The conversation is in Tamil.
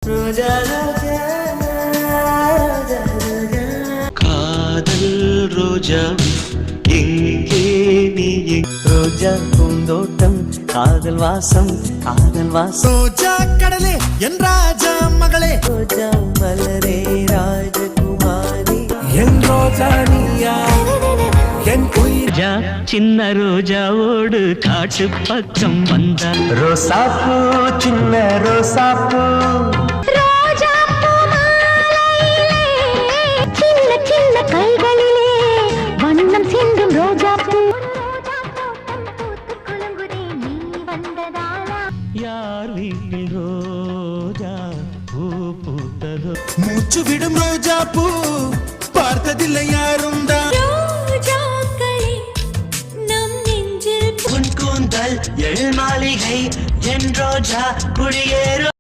ரோஜா ரோஜா காதல் ரோஜா எங்கே நீ ரோஜா பூந்தோட்டம் காதல் வாசம் ரோஜா கடலே என் ராஜா மகளே ரோஜா மலரே ராஜகுமாரி என் ரோஜா நீயா என் ரோஜா சின்ன ரோஜாவோடு காட்டு பக்கம் வந்தால் ரோசாப்பூ சின்ன ரோசாப்பூ கைகளிலே வண்ணம் சிந்தும் ரோஜா பூ யார் வீட்டில் ரோஜா பூ பூத்ததோ மூச்சு விடும் ரோஜா பூ பார்த்ததில்லை யாரும் தான் கூந்தல் எழு மாளிகை என் ரோஜா குடியேறும்